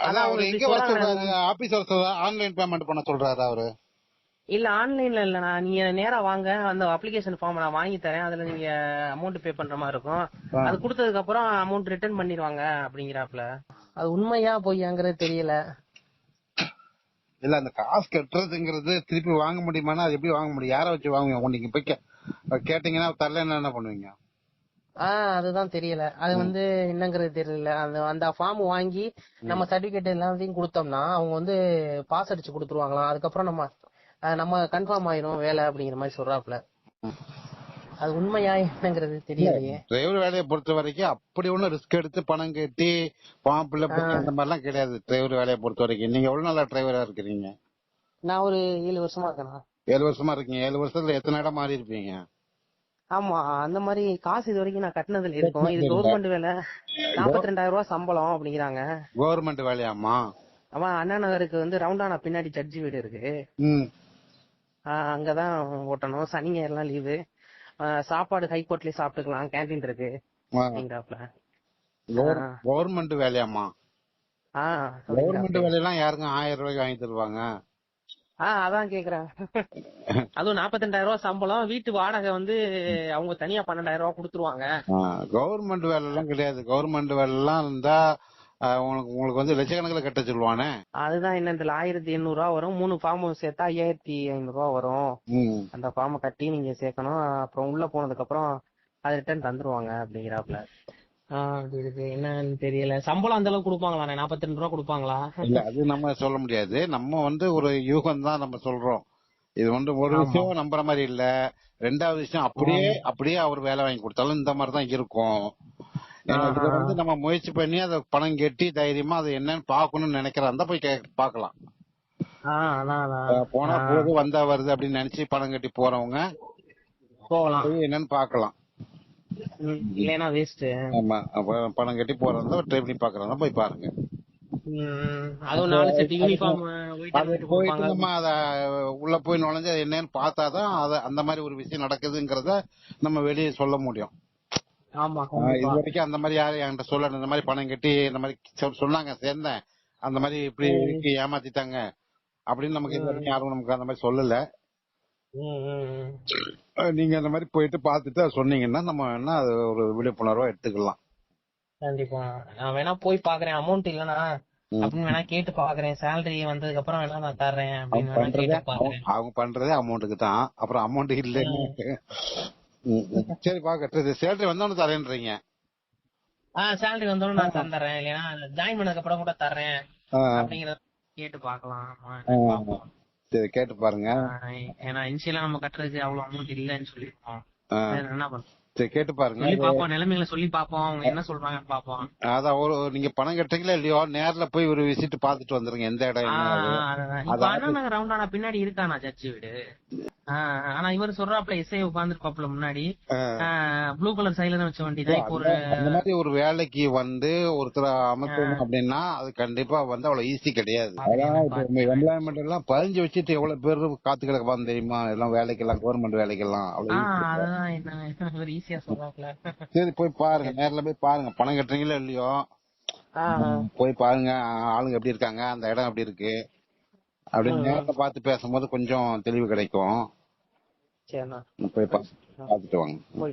அதான் அவங்க அவரு இப்படி எங்க வர சொல்றாங்க. சொல்றாரு? ஆபீஸ் வர சொல்றாரு, ஆன்லைன் பேமெண்ட் பண்ண சொல்றாரு அவரு. இல்ல ஆன்லைன்ல இல்லண்ணா, நீங்க நேரா வாங்க, அந்த அப்ளிகேஷன் ஃபார்ம் நான் வாங்கி தரேன், அதுல நீங்க அமௌண்ட் பே பண்ற மாதிரி இருக்கும். அது கொடுத்ததுக்கு அப்புறம் அமௌண்ட் ரிட்டர்ன் பண்ணிடுவாங்க அப்படிங்கிறாப்ல. அது உண்மையா பொய்யாங்கிறது தெரியல. இல்ல அந்த காசு கட்டுறதுங்கிறது திருப்பி வாங்க முடியுமானா அது எப்படி வாங்க முடியும்? யார வச்சு வாங்குவீங்க? நீங்க போய் கேட்டீங்கன்னா தரலன்னா என்ன பண்ணுவீங்க? அதுதான் தெரியல. அது என்னங்கிறது தெரியல. அந்த ஃபார்ம் வாங்கி நம்ம சர்டிபிகேட் எல்லாத்தையும் கொடுத்தோம்னா அவங்க பாஸ் அடிச்சு கொடுத்துருவாங்களாம். அதுக்கப்புறம் நம்ம கன்ஃபார்ம் ஆயிரும் வேலை அப்படிங்கிற மாதிரி சொல்றாப்ல. அது உண்மையா என்னங்கிறது தெரியலையே. டிரைவர் வேலையை பொறுத்த வரைக்கும் அப்படி ஒன்னும் ரிஸ்க் எடுத்து பணம் கட்டி ஃபார்ம் ஃபில் பண்ணி அந்த மாதிரிலாம் கிடையாது. டிரைவர் வேலையை பொறுத்த வரைக்கும் நீங்க எவ்வளவு நாளா டிரைவரா இருக்கிறீங்க? நான் ஒரு 7 வருஷமா இருக்கேன். 7 வருஷமா இருக்கீங்க. 7 வருஷத்துல எத்தனை இடம் மாறி இருப்பீங்க? ஆமா, அந்த மாதிரி காசு இது வரைக்கும் நான் கட்டினதுல இருக்கும். இது கவர்மெண்ட் வேலை, 42,000 ரூபாய் சம்பளம் அப்படிங்கிறாங்க. கவர்மெண்ட் வேலையாமா? ஆமா, அண்ணா நகருக்கு ரவுண்டானா பின்னாடி ஜட்ஜி வீடு இருக்கு. அங்கதான் ஓட்டணும். சனி ஞாயிறுலாம் லீவு. சாப்பாடு ஹைகோர்ட்லயே சாப்பிட்டுக்கலாம், கேண்டீன் இருக்கு அப்படிங்கிறாப்ல. கவர்மெண்ட் வேலையாமா? கவர்மெண்ட் வேலையெல்லாம் யாருங்க 1000 ரூபாய்க்கு வாங்கி தருவாங்க? அதான் கேக்குறேன். அதுவும் 42,000 ரூபாய் சம்பளம், வீட்டு வாடகை அவங்க தனியா 12,000 ரூபாய் கொடுத்துருவாங்க. கவர்மெண்ட் வேலை எல்லாம் கிடையாது. கவர்மெண்ட் வேலை எல்லாம் இருந்தா உங்களுக்கு லட்சக்கணக்கில் கட்ட சொல்லுவானே. அதுதான் என்ன, 1800 ரூபா வரும். 3 ஃபார்ம் சேர்த்தா 5500 ரூபா வரும். அந்த ஃபார்ம் கட்டி நீங்க சேர்க்கணும். அப்புறம் உள்ள போனதுக்கு அப்புறம் அது ரிட்டர்ன் தந்துருவாங்க அப்படிங்கிறாப்ல. அப்படி இருக்கு, என்னன்னு தெரியல. சம்பளம் அந்த அளவுக்கு கொடுப்பாங்களா? 42 ரூபா கொடுப்பாங்களா? இல்ல அது நம்ம சொல்ல முடியாது. நம்ம ஒரு யூகம் தான் நம்ம சொல்றோம். இது ஒரு விஷயம் நம்புற மாதிரி இல்ல. ரெண்டாவது விஷயம் அப்படியே அவர் வேலை வாங்கி கொடுத்தாலும் இந்த மாதிரி தான் இருக்கும். நம்ம முயற்சி பண்ணி அதை பணம் கட்டி தைரியமா அது என்னன்னு பாக்கணும்னு நினைக்கிறதா போய் பாக்கலாம். போனா போது வந்தா வருது அப்படின்னு நினைச்சு பணம் கட்டி போறவங்க போகலாம், என்னன்னு பாக்கலாம். இல்லனா வேஸ்ட். ஆமா, பணம் கட்டி போறதா ட்ரை பண்ணி பாக்குறதா போய் பாருங்க. அதுவும் 4 செட் யூனிஃபார்ம் போயிட்டு நம்ம அத உள்ள போய் நுழைஞ்சு என்னன்னு பார்த்தாதான் அந்த மாதிரி ஒரு விஷயம் நடக்குதுங்கிறத நம்ம வெளியே சொல்ல முடியும். இது வரைக்கும் அந்த மாதிரி யாரும் என்கிட்ட சொல்ல, இந்த மாதிரி பணம் கட்டி இந்த மாதிரி சொன்னாங்க சேர்ந்தேன், அந்த மாதிரி இப்படி ஏமாத்திட்டாங்க அப்படின்னு நமக்கு இது வரைக்கும் யாரும் நமக்கு அந்த மாதிரி சொல்லல. நீங்க அந்த மாதிரி போயிட்டு பாத்துட்டு சொன்னீங்கன்னா நம்ம வேணா அது ஒரு விழிப்புணர்வா எடுத்துக்கலாம். கண்டிப்பா நான் வேணா போய் பாக்குறேன். அமௌண்ட் இல்லனா அப்படின்னு வேணா கேட்டு பாக்குறேன். சேலரி வந்ததுக்கு அப்புறம் வேணா நான் தர்றேன் அப்படின்னு. அவங்க பண்றதே அமௌண்ட்டுக்கு தான். அப்புறம் அமௌண்ட் இல்லன்னு சரி பாக்க சேலரி வந்தோன்னு தரேன்றீங்க. சேலரி வந்தோன்னு நான் தந்துறேன், இல்லையா ஜாயின் பண்ணதுக்கு அப்புறம் கூட தர்றேன் அப்படிங்கறத கேட்டு பாக்கலாம். சரி கேட்டு பாருங்க. ஏன்னா இனிஷியலா நம்ம கட்டுறதுக்கு அவ்வளவு அமௌண்ட் இல்லன்னு சொல்லிருக்கோம். என்ன பண்ணுவோம், சரி கேட்டு பாருங்க. பாப்போம், நிலைமைகளை சொல்லி பாப்போம், அவங்க என்ன சொல்றாங்கன்னு பாப்போம். அதான் நீங்க பணம் கட்டுறீங்களா இல்லையோ நேர்ல போய் ஒரு விசிட் பாத்துட்டு வந்துருங்க. எந்த இடம் ரவுண்டானா பின்னாடி இருக்கானா ஜட்ஜி வீடு. ஆனா இவர் சொல்றாப்ல எஸ்ஐ உட்கார்ந்துருப்பாப்ல முன்னாடி, ப்ளூ கலர் சைலன் வச்ச வண்டிதான். இப்போ அந்த மாதிரி ஒரு வேலைக்கு ஒருத்தர் அமைக்கணும் அப்படின்னா அது கண்டிப்பா அவ்வளவு ஈஸி கிடையாது. எம்ப்ளாய்மெண்ட் எல்லாம் பதிஞ்சு வச்சுட்டு எவ்வளவு பேர் காத்து கிடப்பான்னு தெரியுமா? எல்லாம் வேலைக்கெல்லாம், கவர்மெண்ட் வேலைக்கெல்லாம் அவ்வளவு ஈஸியா சொல்றாப்ல. சரி போய் பாருங்க, நேர்ல போய் பாருங்க. பணம் கட்டுறீங்களோ இல்லையோ போய் பாருங்க, ஆளுங்க எப்படி இருக்காங்க, அந்த இடம் எப்படி இருக்கு அப்படின்னு நேர்ல பார்த்து பேசும்போது கொஞ்சம் தெளிவு கிடைக்கும். போய் பார்த்துட்டு வாங்க.